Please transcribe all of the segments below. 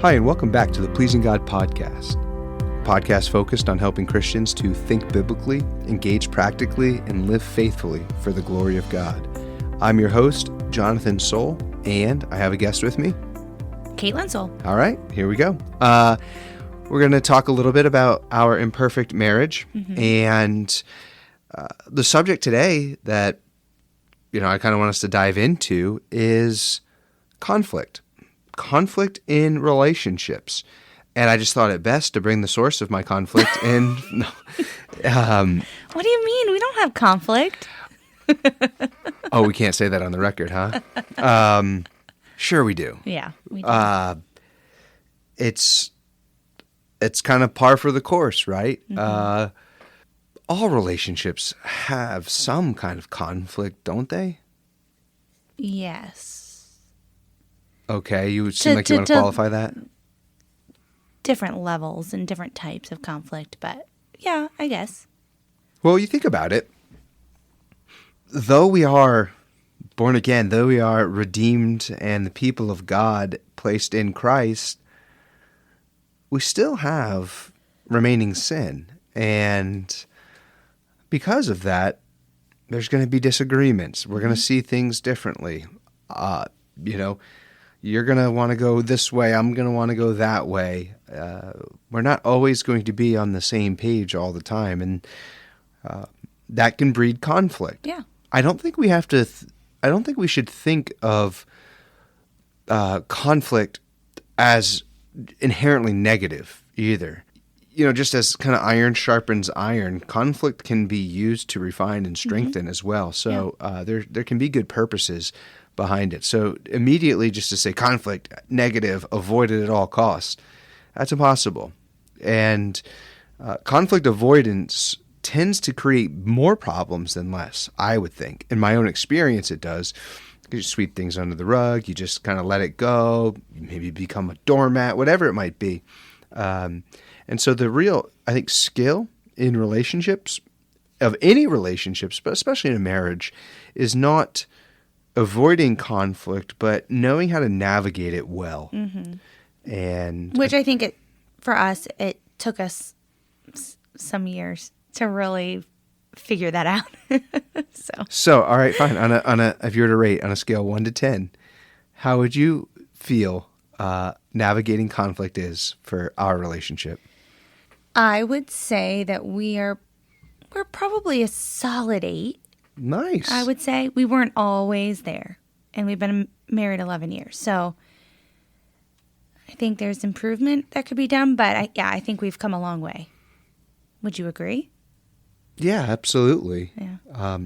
Hi, and welcome back to the Pleasing God podcast. A podcast focused on helping Christians to think biblically, engage practically, and live faithfully for the glory of God. I'm your host, Jonathan Soul, and I have a guest with me, Caitlin Soul. All right, here we go. We're going to talk a little bit about our imperfect marriage, and the subject today that I kind of want us to dive into is conflict in relationships. And I just thought it best to bring the source of my conflict in. What do you mean? We don't have conflict. Oh, we can't say that on the record, huh? Sure we do. Yeah, we do. It's kind of par for the course, right? All relationships have some kind of conflict, don't they? Yes. Okay, you seem like you want to qualify that? Different levels and different types of conflict, but yeah, I guess. Well, you think about it. Though we are born again, though we are redeemed and the people of God placed in Christ, we still have remaining sin. And because of that, there's going to be disagreements. We're going to see things differently. You're going to want to go this way. I'm going to want to go that way. We're not always going to be on the same page all the time. And that can breed conflict. Yeah. I don't think we have to. I don't think we should think of conflict as inherently negative either. Just as kind of iron sharpens iron, conflict can be used to refine and strengthen as well. So there can be good purposes behind it. So immediately just to say conflict, negative, avoid it at all costs, that's impossible. And conflict avoidance tends to create more problems than less, I would think. In my own experience, it does. You just sweep things under the rug. You just kind of let it go. Maybe become a doormat, whatever it might be. And so the real, I think, skill in relationships, of any relationships, but especially in a marriage, is not avoiding conflict, but knowing how to navigate it well. And which I think for us, it took us some years to really figure that out. So all right, fine. On a if you were to rate on a scale 1 to 10, how would you feel navigating conflict is for our relationship? I would say that we're probably a solid 8. Nice. I would say we weren't always there, and we've been married 11 years. So I think there's improvement that could be done, but I think we've come a long way. Would you agree? Yeah, absolutely. Yeah.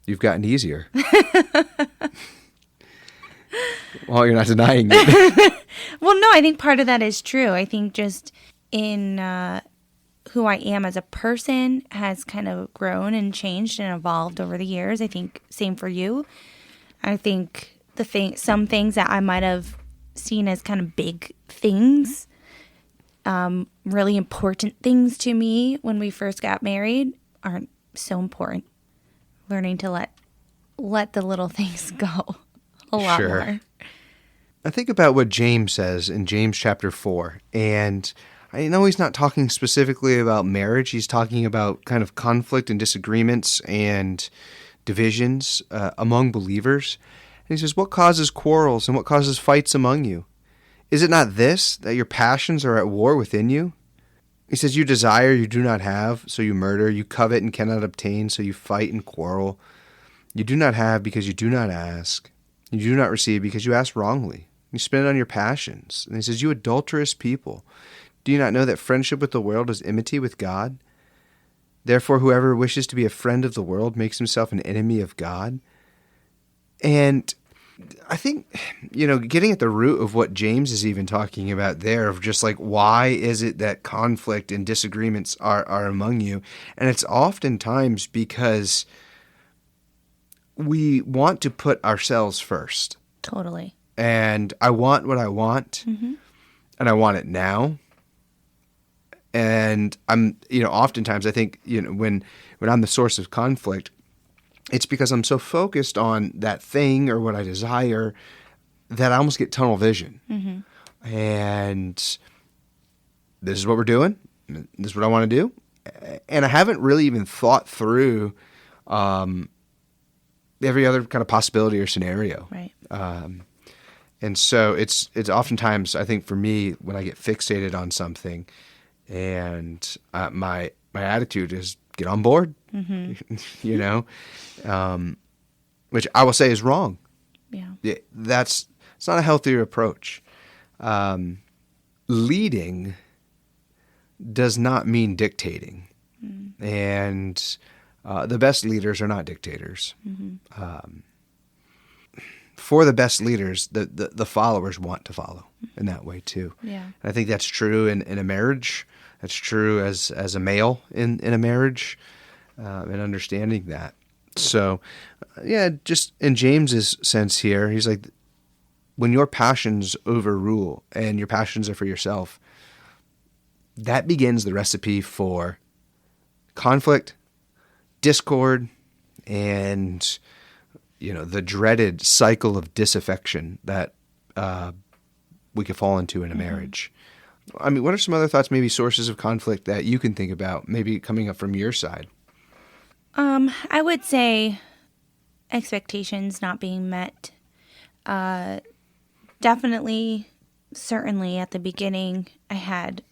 You've gotten easier. Well, you're not denying it. Well, no, I think part of that is true. I think just in who I am as a person has kind of grown and changed and evolved over the years. I think same for you. I think some things that I might have seen as kind of big things, really important things to me when we first got married, aren't so important. Learning to let the little things go a lot more. I think about what James says in James chapter 4, and I know he's not talking specifically about marriage. He's talking about kind of conflict and disagreements and divisions among believers. And he says, what causes quarrels and what causes fights among you? Is it not this, that your passions are at war within you? He says, you desire, you do not have, so you murder. You covet and cannot obtain, so you fight and quarrel. You do not have because you do not ask. You do not receive because you ask wrongly. You spend it on your passions. And he says, you adulterous people, do you not know that friendship with the world is enmity with God? Therefore, whoever wishes to be a friend of the world makes himself an enemy of God. And I think, getting at the root of what James is even talking about there, of just like, why is it that conflict and disagreements are among you? And it's oftentimes because we want to put ourselves first. Totally. And I want what I want, and I want it now. And I'm, oftentimes I think, when I'm the source of conflict, it's because I'm so focused on that thing or what I desire that I almost get tunnel vision. and this is what we're doing. This is what I want to do. And I haven't really even thought through every other kind of possibility or scenario. Right. And so it's oftentimes, I think for me, when I get fixated on something and my attitude is get on board, you know, which I will say is wrong. Yeah. It's not a healthier approach. Leading does not mean dictating. And the best leaders are not dictators. For the best leaders, the followers want to follow in that way too. Yeah. And I think that's true in a marriage. That's true as a male in a marriage, and understanding that. So, just in James's sense here, he's like, when your passions overrule and your passions are for yourself, that begins the recipe for conflict, discord, and the dreaded cycle of disaffection that we could fall into in a marriage. I mean, what are some other thoughts, maybe sources of conflict that you can think about, maybe coming up from your side? I would say expectations not being met. Definitely, certainly at the beginning, I had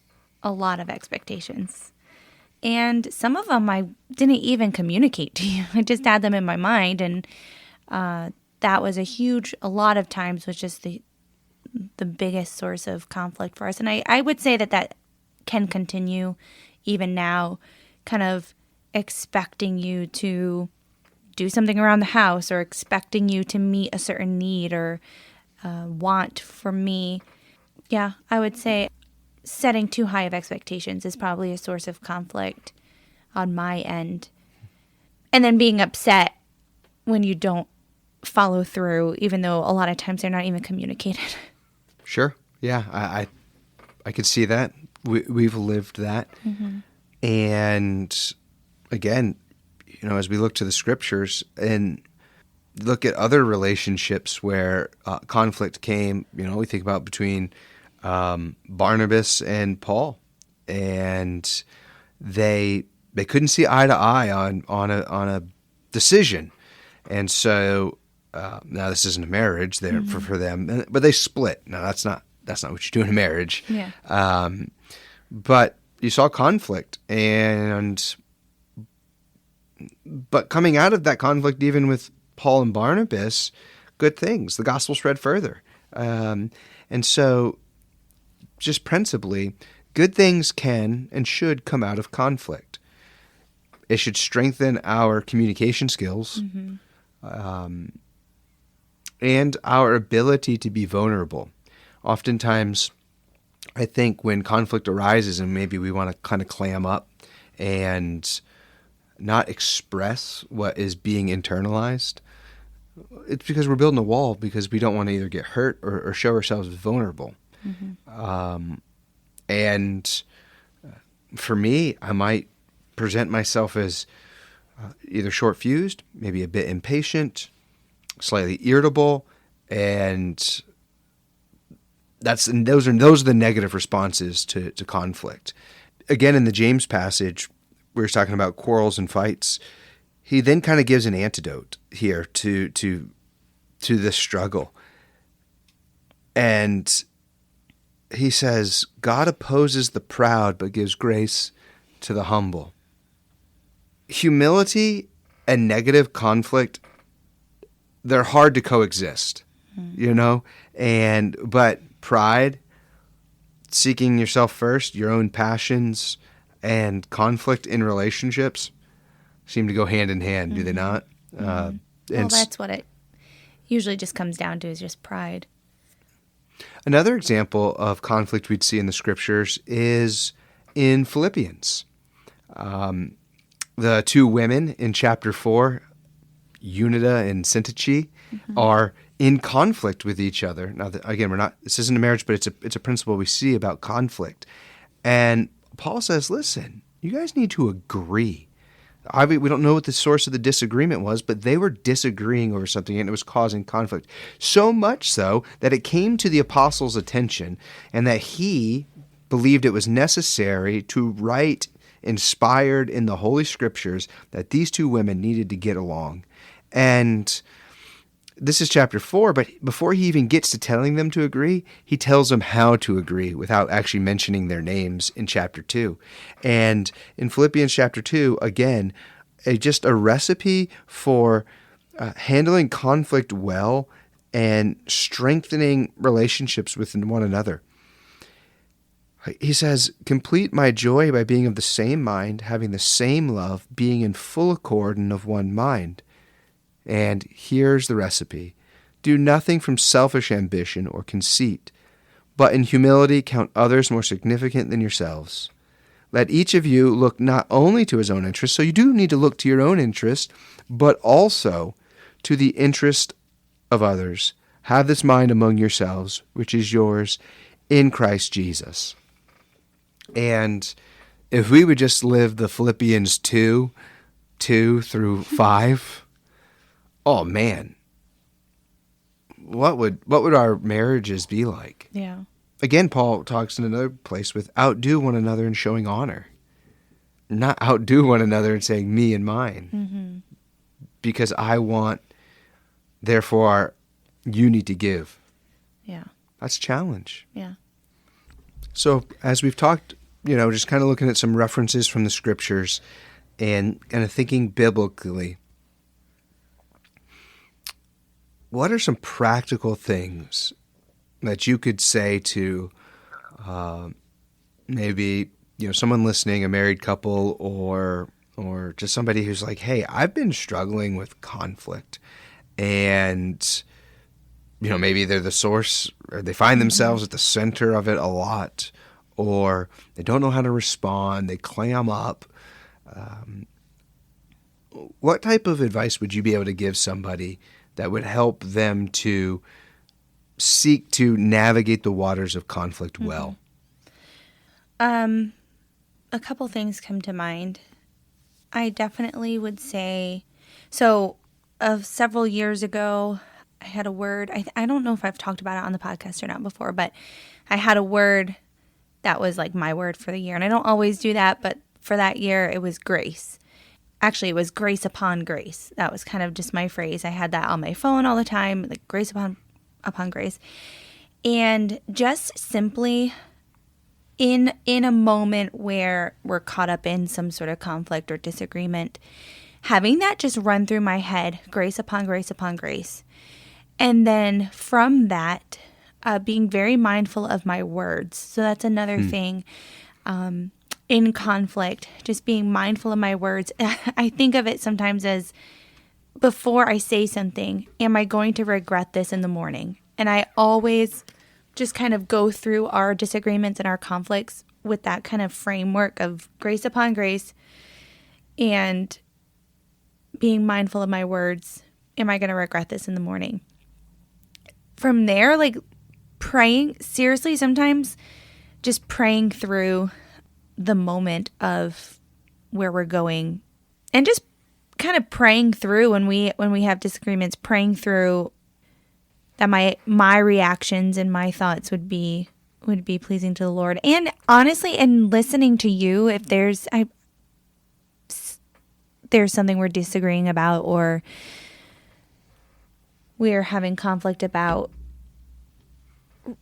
a lot of expectations. And some of them I didn't even communicate to you. I just had them in my mind. And that was a lot of times was just the biggest source of conflict for us. And I would say that can continue even now, kind of expecting you to do something around the house or expecting you to meet a certain need or want from me. Yeah, I would say setting too high of expectations is probably a source of conflict on my end. And then being upset when you don't follow through, even though a lot of times they're not even communicated. Sure. Yeah, I could see that. We've lived that. And again, as we look to the scriptures and look at other relationships where conflict came, we think about between Barnabas and Paul, and they couldn't see eye to eye on a decision, and so now this isn't a marriage there for them, but they split. Now that's not what you do in a marriage. Yeah. But you saw conflict, but coming out of that conflict, even with Paul and Barnabas, good things. The gospel spread further, and so. Just principally, good things can and should come out of conflict. It should strengthen our communication skills and our ability to be vulnerable. Oftentimes, I think when conflict arises and maybe we want to kind of clam up and not express what is being internalized, it's because we're building a wall because we don't want to either get hurt or show ourselves vulnerable. And for me, I might present myself as either short-fused, maybe a bit impatient, slightly irritable, and those are the negative responses to conflict. Again, in the James passage, we were talking about quarrels and fights. He then kind of gives an antidote here to this struggle, and he says, God opposes the proud, but gives grace to the humble. Humility and negative conflict, they're hard to coexist, but pride, seeking yourself first, your own passions, and conflict in relationships seem to go hand in hand, do they not? Well, that's what it usually just comes down to, is just pride. Another example of conflict we'd see in the scriptures is in Philippians. The two women in chapter 4, Unida and Syntyche, are in conflict with each other. Now, again, this isn't a marriage, but it's a principle we see about conflict. And Paul says, listen, you guys need to agree. We don't know what the source of the disagreement was, but they were disagreeing over something, and it was causing conflict. So much so that it came to the apostle's attention, and that he believed it was necessary to write, inspired in the Holy Scriptures, that these two women needed to get along. And this is chapter 4, but before he even gets to telling them to agree, he tells them how to agree without actually mentioning their names in chapter 2. And in Philippians chapter 2, again, just a recipe for handling conflict well and strengthening relationships with one another. He says, complete my joy by being of the same mind, having the same love, being in full accord and of one mind. And here's the recipe. Do nothing from selfish ambition or conceit, but in humility count others more significant than yourselves. Let each of you look not only to his own interest, so you do need to look to your own interest, but also to the interest of others. Have this mind among yourselves, which is yours in Christ Jesus. And if we would just live the Philippians 2 through 5, oh man, what would our marriages be like? Yeah. Again, Paul talks in another place with outdo one another in showing honor, not outdo one another in saying me and mine, because I want, therefore you need to give. Yeah. That's a challenge. Yeah. So as we've talked, just kind of looking at some references from the Scriptures and kind of thinking biblically, what are some practical things that you could say to maybe someone listening, a married couple, or just somebody who's like, hey, I've been struggling with conflict, and maybe they're the source, or they find themselves at the center of it a lot, or they don't know how to respond, they clam up. What type of advice would you be able to give somebody that would help them to seek to navigate the waters of conflict well? A couple things come to mind. I definitely would say, so several years ago, I had a word. I don't know if I've talked about it on the podcast or not before, but I had a word that was like my word for the year. And I don't always do that, but for that year, it was grace. Actually, it was grace upon grace. That was kind of just my phrase. I had that on my phone all the time, like grace upon grace. And just simply in a moment where we're caught up in some sort of conflict or disagreement, having that just run through my head, grace upon grace upon grace. And then from that, being very mindful of my words. So that's another thing. In conflict, just being mindful of my words. I think of it sometimes as, before I say something, am I going to regret this in the morning? And I always just kind of go through our disagreements and our conflicts with that kind of framework of grace upon grace and being mindful of my words. Am I going to regret this in the morning? From there, like praying, seriously, sometimes just praying through the moment of where we're going, and just kind of praying through when we have disagreements, praying through that my reactions and my thoughts would be pleasing to the Lord. And honestly, and listening to you, if there's something we're disagreeing about or we're having conflict about,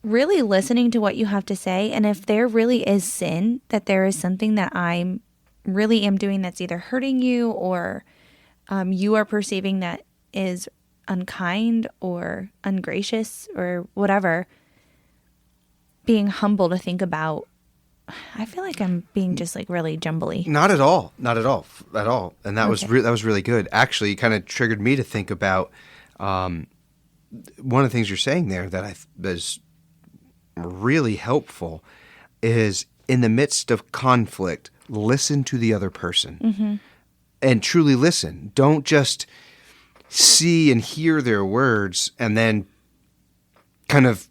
really listening to what you have to say. And if there really is sin, that there is something that I really am doing that's either hurting you or you are perceiving that is unkind or ungracious or whatever, being humble to think about. I feel like I'm being just like really jumbly. Not at all. Not at all. At all. And that was really good. Actually, it kind of triggered me to think about one of the things you're saying there that is really helpful is, in the midst of conflict, listen to the other person and truly listen. Don't just see and hear their words and then kind of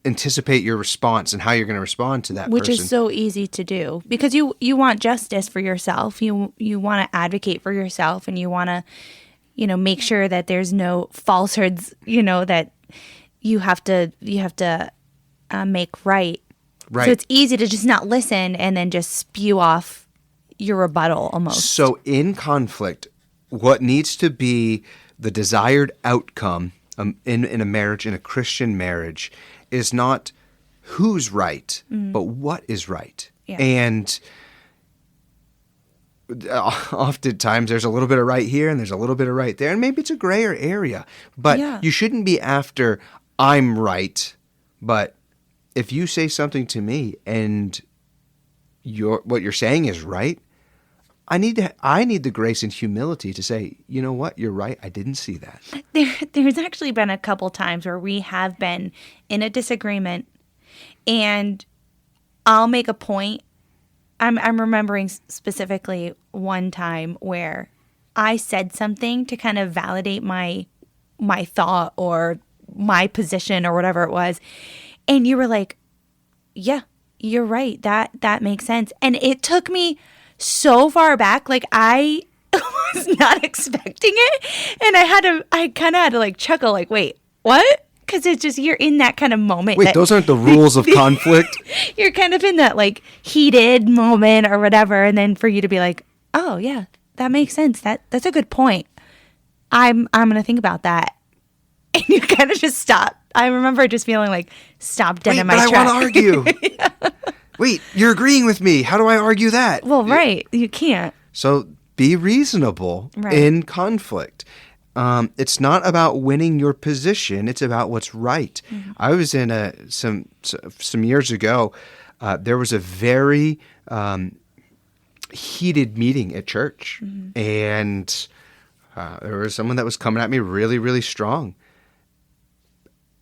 anticipate your response and how you're going to respond to that Which person. is so easy to do because you want justice for yourself. You want to advocate for yourself, and you want to, make sure that there's no falsehoods, that you have to make right. Right. So it's easy to just not listen and then just spew off your rebuttal almost. So in conflict, what needs to be the desired outcome in a marriage, in a Christian marriage, is not who's right, but what is right. Yeah. And oftentimes there's a little bit of right here and there's a little bit of right there, and maybe it's a grayer area. But you shouldn't be after I'm right, but if you say something to me and what you're saying is right, I need the grace and humility to say, you know what, you're right. I didn't see that. There's actually been a couple times where we have been in a disagreement, and I'll make a point. I'm remembering specifically one time where I said something to kind of validate my thought or my position or whatever it was, and you were like, "Yeah, you're right. That makes sense." And it took me so far back, like I was not expecting it, and I kind of had to like chuckle, like, wait, what? Because it's just, you're in that kind of moment. Wait, those aren't the rules of conflict? You're kind of in that like heated moment or whatever, and then for you to be like, oh yeah, that makes sense. That's a good point. I'm gonna think about that, and you kind of just stop. I remember just feeling like stopped dead in my tracks. track. I want to argue. Yeah. Wait, you're agreeing with me. How do I argue that? Well, right. You can't. So be reasonable in conflict. It's not about winning your position. It's about what's right. Mm-hmm. I was in some years ago. There was a very heated meeting at church, and there was someone that was coming at me really, really strong,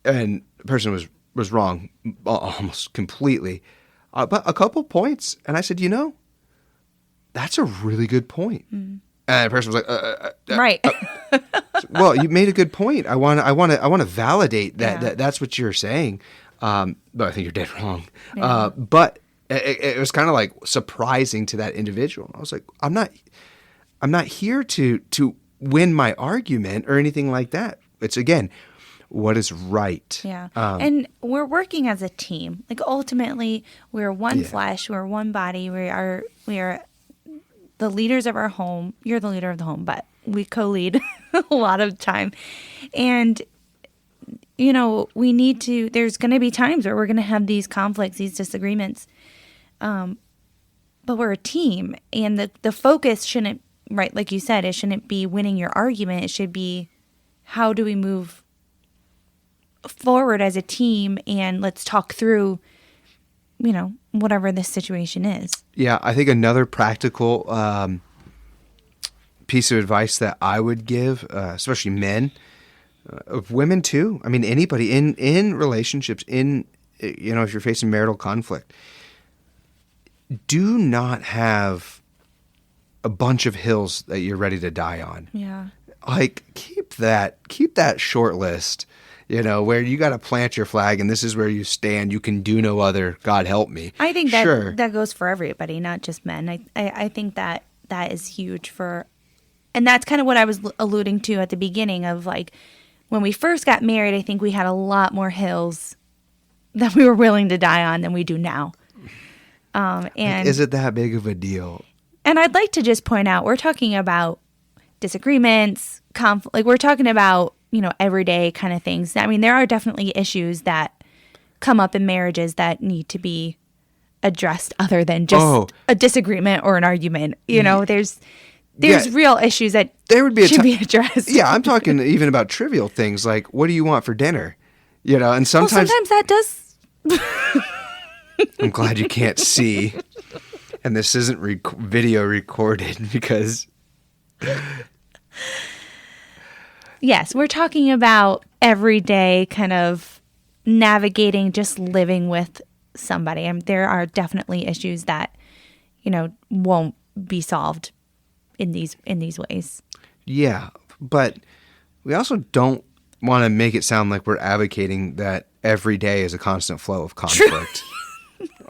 and the person was wrong almost completely. But a couple points, and I said, that's a really good point. Mm-hmm. And the person was like, right. Well, you made a good point. I want to validate that that's what you're saying. But I think you're dead wrong. Yeah. But it was kind of like surprising to that individual. I was like, I'm not here to win my argument or anything like that. It's, again, what is right. Yeah. And we're working as a team. Like, ultimately, we're one flesh, we're one body. We are the leaders of our home. You're the leader of the home, but we co-lead a lot of time. And, we need to, there's going to be times where we're going to have these conflicts, these disagreements. But we're a team, and the focus shouldn't, right, like you said, it shouldn't be winning your argument. It should be, how do we move forward as a team, and let's talk through, whatever this situation is. Yeah, I think another practical piece of advice that I would give, especially men, of women too. I mean, anybody in relationships, if you're facing marital conflict, do not have a bunch of hills that you're ready to die on. Yeah. Like, keep that short list. Where you got to plant your flag, and this is where you stand. You can do no other. God help me. I think that goes for everybody, not just men. I think that is huge and that's kind of what I was alluding to at the beginning of, like, when we first got married, I think we had a lot more hills that we were willing to die on than we do now. And is it that big of a deal? And I'd like to just point out, we're talking about disagreements, conflict. Like, we're talking about, everyday kind of things. I mean, there are definitely issues that come up in marriages that need to be addressed other than just a disagreement or an argument. There's real issues that should be addressed. Yeah, I'm talking even about trivial things like, what do you want for dinner? And sometimes that does. I'm glad you can't see, and this isn't video recorded because. Yes, we're talking about everyday kind of navigating, just living with somebody. And there are definitely issues that, won't be solved in these ways. Yeah, but we also don't want to make it sound like we're advocating that every day is a constant flow of conflict.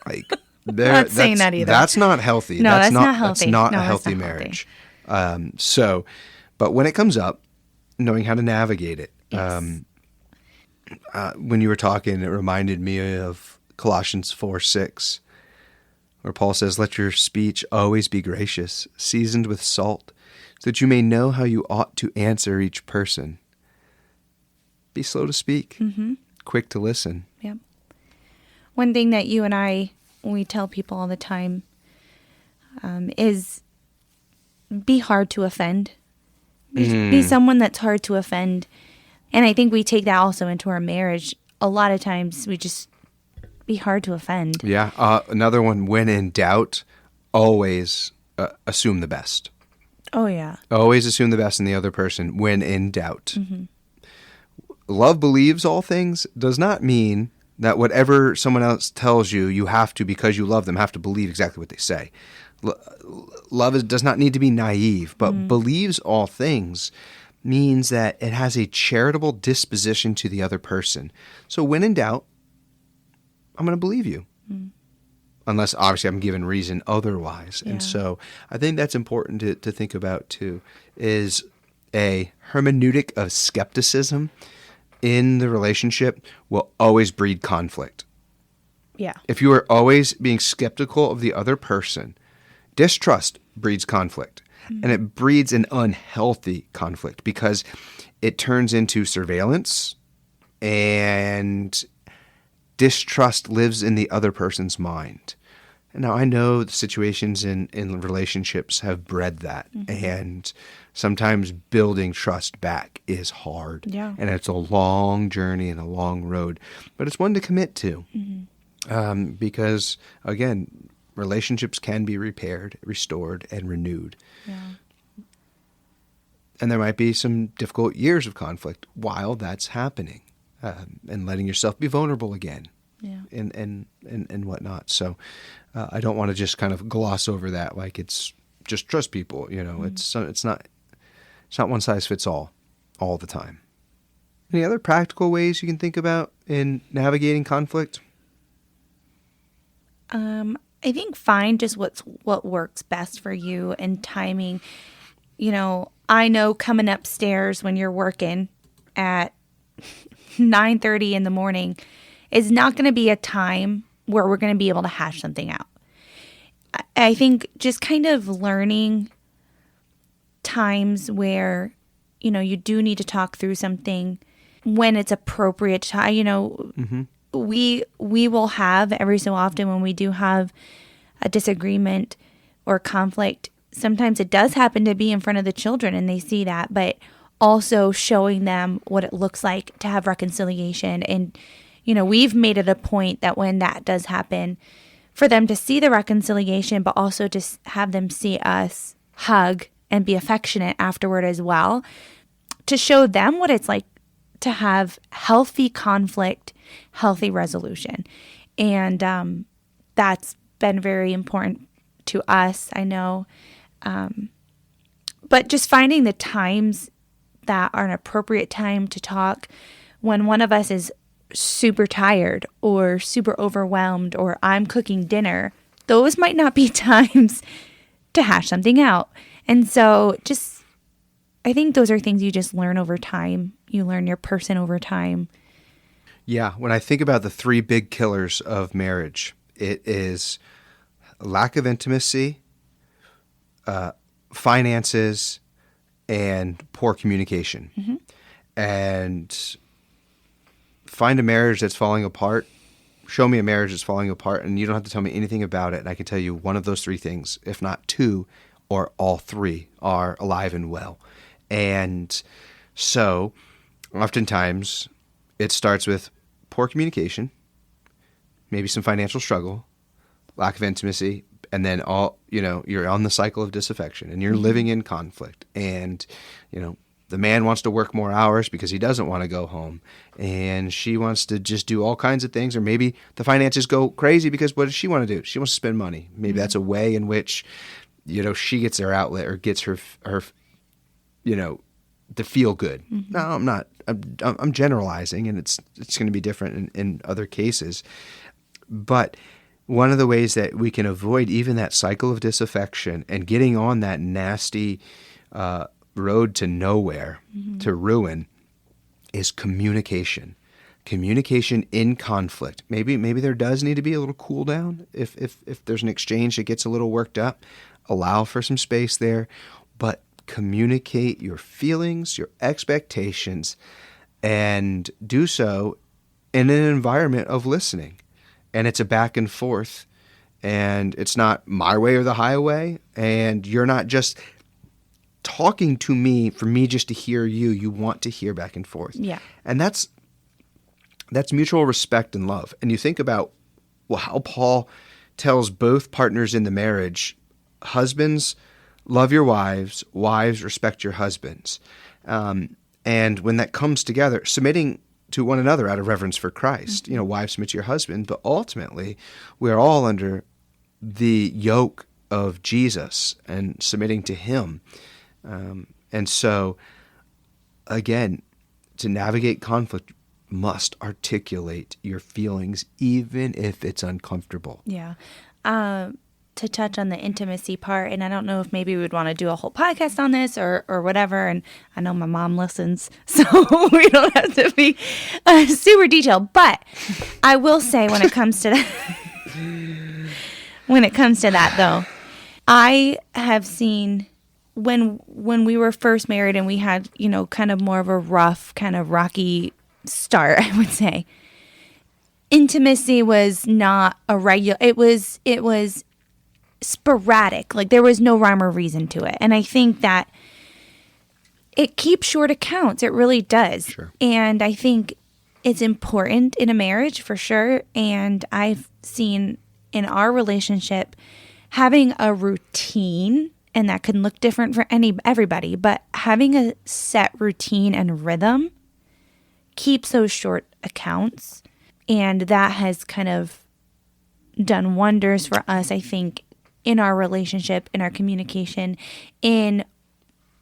Like, Not saying that either. That's not healthy. No, that's not healthy. That's not No, a that's healthy not marriage. But when it comes up, knowing how to navigate it. Yes. When you were talking, it reminded me of Colossians 4:6, where Paul says, "Let your speech always be gracious, seasoned with salt, so that you may know how you ought to answer each person. Be slow to speak, quick to listen." Yeah. One thing that you and we tell people all the time is be hard to offend. Be someone that's hard to offend. And I think we take that also into our marriage. A lot of times we just be hard to offend. Yeah. Another one, when in doubt, always assume the best. Oh, yeah. Always assume the best in the other person when in doubt. Love believes all things does not mean that whatever someone else tells you, you have to, because you love them, have to believe exactly what they say. Love does not need to be naive, but believes all things means that it has a charitable disposition to the other person. So when in doubt, I'm going to believe you. Unless, obviously, I'm given reason otherwise. Yeah. And so I think that's important to think about, too, is a hermeneutic of skepticism in the relationship will always breed conflict. Yeah. If you are always being skeptical of the other person, distrust breeds conflict. And it breeds an unhealthy conflict because it turns into surveillance, and distrust lives in the other person's mind. And now I know the situations in relationships have bred that. And sometimes building trust back is hard. Yeah. And it's a long journey and a long road. But it's one to commit to. Because, again, relationships can be repaired, restored, and renewed. Yeah. And there might be some difficult years of conflict while that's happening, and letting yourself be vulnerable again, Yeah. and whatnot. So I don't want to just kind of gloss over that like it's just trust people. You know, it's not one size fits all the time. Any other practical ways you can think about in navigating conflict? I think find just what works best for you and timing. You know, I know coming upstairs when you're working at 9:30 in the morning is not going to be a time where we're going to be able to hash something out. I think just kind of learning times where, you know, you do need to talk through something when it's appropriate to, you know, we will have every so often when we do have a disagreement or conflict, sometimes it does happen to be in front of the children and they see that, but also showing them what it looks like to have reconciliation. And, you know, we've made it a point that when that does happen, for them to see the reconciliation, but also to have them see us hug and be affectionate afterward as well, to show them what it's like to have healthy conflict, healthy resolution. And that's been very important to us, I know. But just finding the times that are an appropriate time to talk when one of us is super tired or super overwhelmed or I'm cooking dinner, those might not be times to hash something out. And so just, I think those are things you just learn over time. You learn your person over time. Yeah, when I think about the three big killers of marriage, it is lack of intimacy, finances, and poor communication. And find a marriage that's falling apart. Show me a marriage that's falling apart, and you don't have to tell me anything about it. And I can tell you one of those three things, if not two, or all three, are alive and well. And so oftentimes it starts with poor communication, maybe some financial struggle, lack of intimacy, and then you're on the cycle of disaffection and you're living in conflict. And, you know, the man wants to work more hours because he doesn't want to go home, and she wants to just do all kinds of things, or maybe the finances go crazy because what does she want to do? She wants to spend money. Maybe that's a way in which, you know, she gets her outlet or gets her to feel good. No, I'm not. I'm generalizing, and it's going to be different in other cases. But one of the ways that we can avoid even that cycle of disaffection and getting on that nasty road to nowhere, to ruin, is communication. Communication in conflict. Maybe there does need to be a little cool down if there's an exchange that gets a little worked up. Allow for some space there, but communicate your feelings, your expectations, and do so in an environment of listening. And it's a back and forth, and it's not my way or the highway, and you're not just talking to me for me just to hear you. You want to hear back and forth. Yeah. And that's mutual respect and love. And you think about how Paul tells both partners in the marriage, husbands, love your wives, wives, respect your husbands. And when that comes together, submitting to one another out of reverence for Christ, wives, submit to your husband, but ultimately we are all under the yoke of Jesus and submitting to him. And so, again, to navigate conflict, must articulate your feelings, even if it's uncomfortable. Yeah. To touch on the intimacy part, and I don't know if maybe we would want to do a whole podcast on this or whatever, and I know my mom listens, so we don't have to be super detailed, but I will say when it comes to that, though, I have seen when we were first married and we had, kind of more of a rough, kind of rocky start, I would say, intimacy was not a regular, it was sporadic. Like there was no rhyme or reason to it. And I think that it keeps short accounts. It really does. Sure. And I think it's important in a marriage for sure. And I've seen in our relationship having a routine, and that can look different for everybody, but having a set routine and rhythm keeps those short accounts. And that has kind of done wonders for us, I think, in our relationship, in our communication, in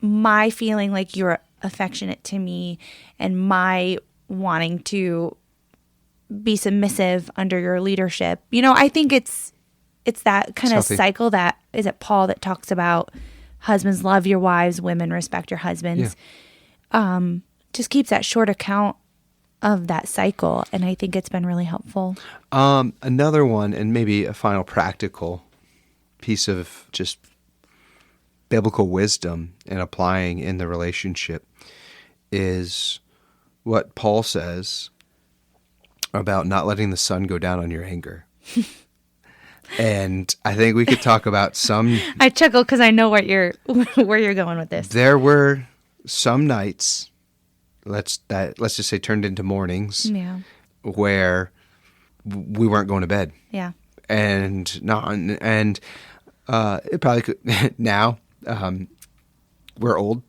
my feeling like you're affectionate to me and my wanting to be submissive under your leadership. I think it's that kind of cycle that, is it Paul that talks about husbands love your wives, women respect your husbands. Yeah. Just keeps that short account of that cycle, and I think it's been really helpful. Another one, and maybe a final practical piece of just biblical wisdom and applying in the relationship, is what Paul says about not letting the sun go down on your anger. And I think we could talk about some. I chuckle because I know where you're going with this. There were some nights, let's just say turned into mornings, where we weren't going to bed. Yeah. And it probably could now. We're old.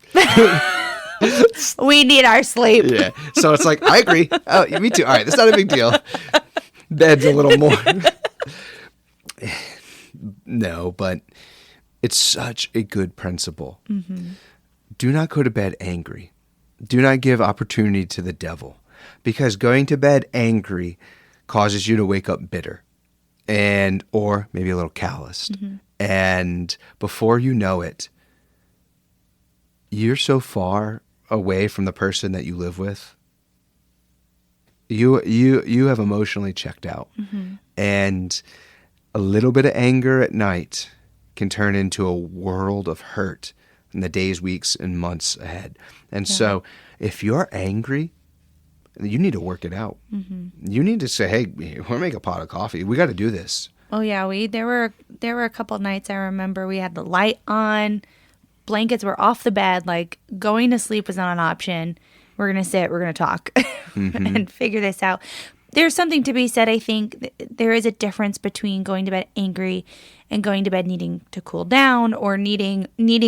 We need our sleep. Yeah. So it's like, I agree. Oh, me too. All right. That's not a big deal. Bed's a little more. No, but it's such a good principle. Mm-hmm. Do not go to bed angry. Do not give opportunity to the devil, because going to bed angry causes you to wake up bitter or maybe a little calloused. Mm-hmm. And before you know it, you're so far away from the person that you live with. You have emotionally checked out. Mm-hmm. And a little bit of anger at night can turn into a world of hurt in the days, weeks, and months ahead. And so if you're angry, you need to work it out. Mm-hmm. You need to say, hey, we're going to make a pot of coffee. We got to do this. Oh, yeah. There were a couple nights I remember we had the light on, blankets were off the bed, like going to sleep was not an option. We're going to sit, we're going to talk mm-hmm. and figure this out. There's something to be said, I think. There is a difference between going to bed angry and going to bed needing to cool down or needing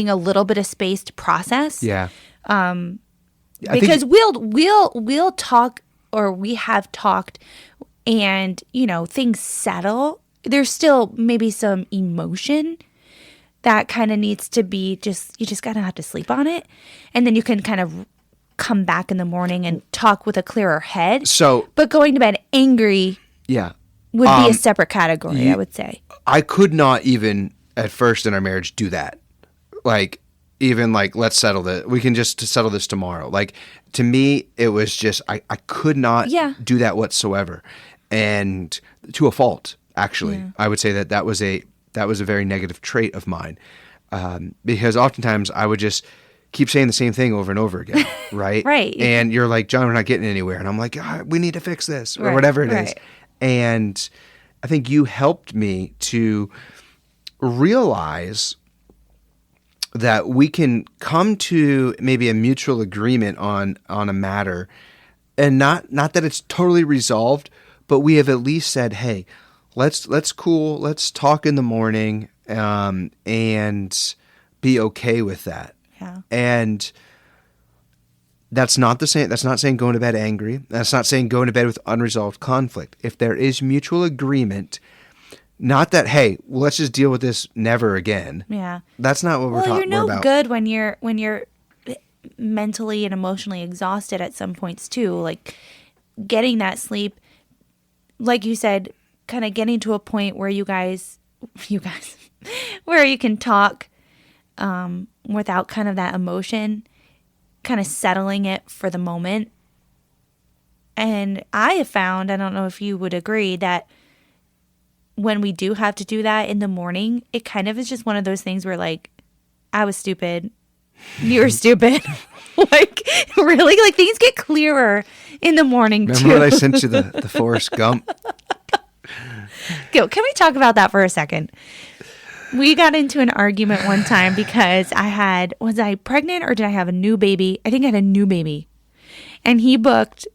a little bit of space to process. Yeah. Because we'll talk, or we have talked, and things settle. There's still maybe some emotion, that kind of needs to be you just gotta have to sleep on it. And then you can kind of come back in the morning and talk with a clearer head. But going to bed angry yeah, would be a separate category, I would say. I could not even at first in our marriage do that. Like, even like, let's settle this. We can just settle this tomorrow. Like, to me, it was just, I could not do that whatsoever. And to a fault, actually. Yeah. I would say that was a very negative trait of mine. Because oftentimes I would just keep saying the same thing over and over again, right? Right. And you're like, John, we're not getting anywhere. And I'm like, we need to fix this, or whatever it is. And I think you helped me to realize that we can come to maybe a mutual agreement on a matter, and not that it's totally resolved, but we have at least said, hey, let's talk in the morning, and be okay with that. Yeah. And that's not saying going to bed angry. That's not saying going to bed with unresolved conflict. If there is mutual agreement, not that, hey, well, let's just deal with this never again. Yeah. That's not what we're talking about. You're no good when you're mentally and emotionally exhausted at some points too. Like, getting that sleep, like you said, kind of getting to a point where you guys where you can talk without kind of that emotion, kind of settling it for the moment. And I have found, I don't know if you would agree, that when we do have to do that in the morning, it kind of is just one of those things where, like, I was stupid, you were stupid. Like, really? Like, things get clearer in the morning, Remember when I sent you the Forrest Gump? Can we talk about that for a second? We got into an argument one time because was I pregnant or did I have a new baby? I think I had a new baby. And he booked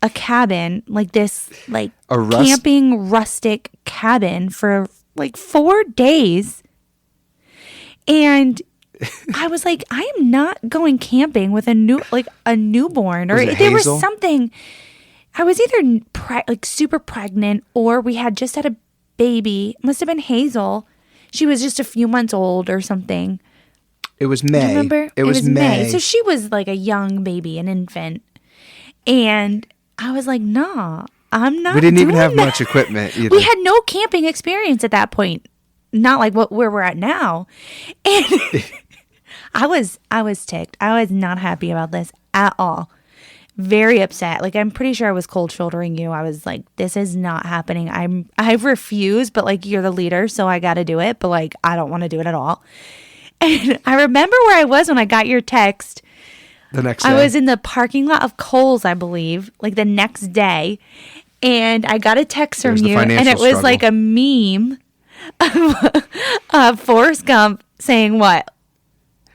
a cabin, like this, like camping rustic cabin for like 4 days. And I was like, I am not going camping with a newborn, or there was something. I was either super pregnant, or we had just had a baby. It must have been Hazel. She was just a few months old or something. It was May. Do you remember? It was May. So she was like a young baby, an infant. And I was like, nah, I'm not. We didn't even have that. much equipment either. We had no camping experience at that point. Not like where we're at now. And I was ticked. I was not happy about this at all. Very upset. Like, I'm pretty sure I was cold shouldering you. I was like, this is not happening. I refuse, but like, you're the leader, so I got to do it. But like, I don't want to do it at all. And I remember where I was when I got your text. The next day. I was in the parking lot of Kohl's, I believe, like the next day. And I got a text from you, and it was like a meme of Forrest Gump saying what?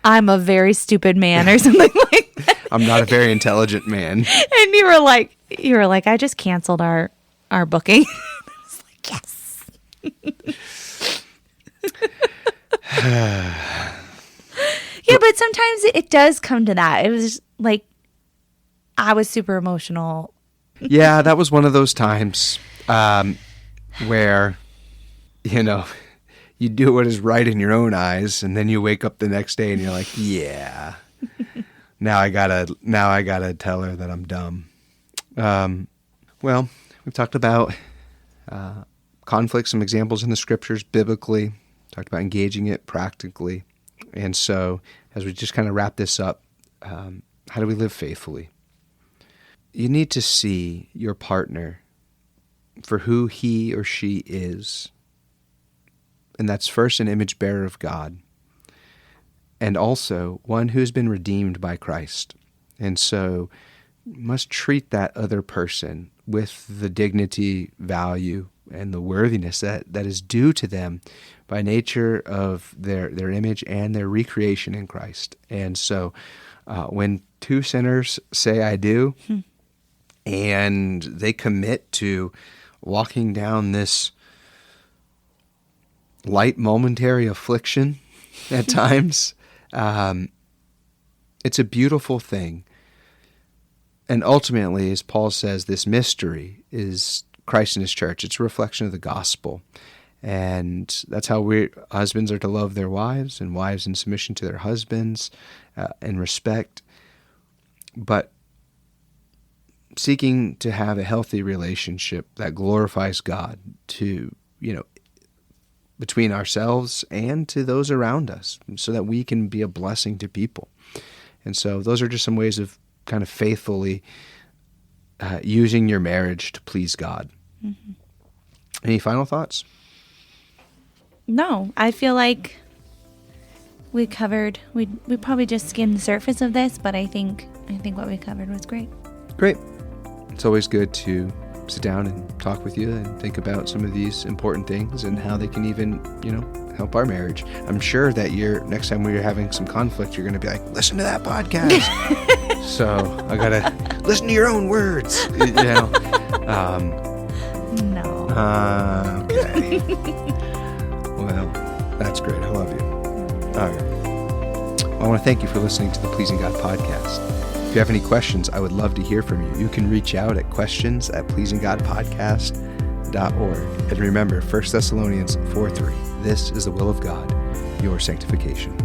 I'm a very stupid man, or something like that. I'm not a very intelligent man. And you were like, I just canceled our booking. I was like, yes. Yeah, but sometimes it does come to that. It was like, I was super emotional. Yeah, that was one of those times where, you do what is right in your own eyes, and then you wake up the next day and you're like, yeah, now I gotta tell her that I'm dumb. Well, we've talked about conflicts, some examples in the scriptures biblically, talked about engaging it practically. And so as we just kind of wrap this up, how do we live faithfully? You need to see your partner for who he or she is. And that's first an image bearer of God, and also one who's been redeemed by Christ. And so you must treat that other person with the dignity, value, and the worthiness that is due to them by nature of their image and their recreation in Christ. And so when two sinners say I do, and they commit to walking down this light momentary affliction at times, it's a beautiful thing. And ultimately, as Paul says, this mystery is Christ and his church. It's a reflection of the gospel. And that's how husbands are to love their wives, and wives in submission to their husbands, in respect. But seeking to have a healthy relationship that glorifies God to, between ourselves and to those around us, so that we can be a blessing to people. And so those are just some ways of kind of faithfully using your marriage to please God. Mm-hmm. Any final thoughts? No, I feel like we probably just skimmed the surface of this, but I think what we covered was great. Great. It's always good to sit down and talk with you and think about some of these important things and how they can even, help our marriage. I'm sure that next time we're having some conflict, you're going to be like, listen to that podcast. So I got to listen to your own words, No. Okay. Well, that's great. I love you. All right. Well, I want to thank you for listening to the Pleasing God podcast. If you have any questions, I would love to hear from you. You can reach out at questions@pleasinggodpodcast.org. And remember, 1 Thessalonians 4:3, this is the will of God, your sanctification.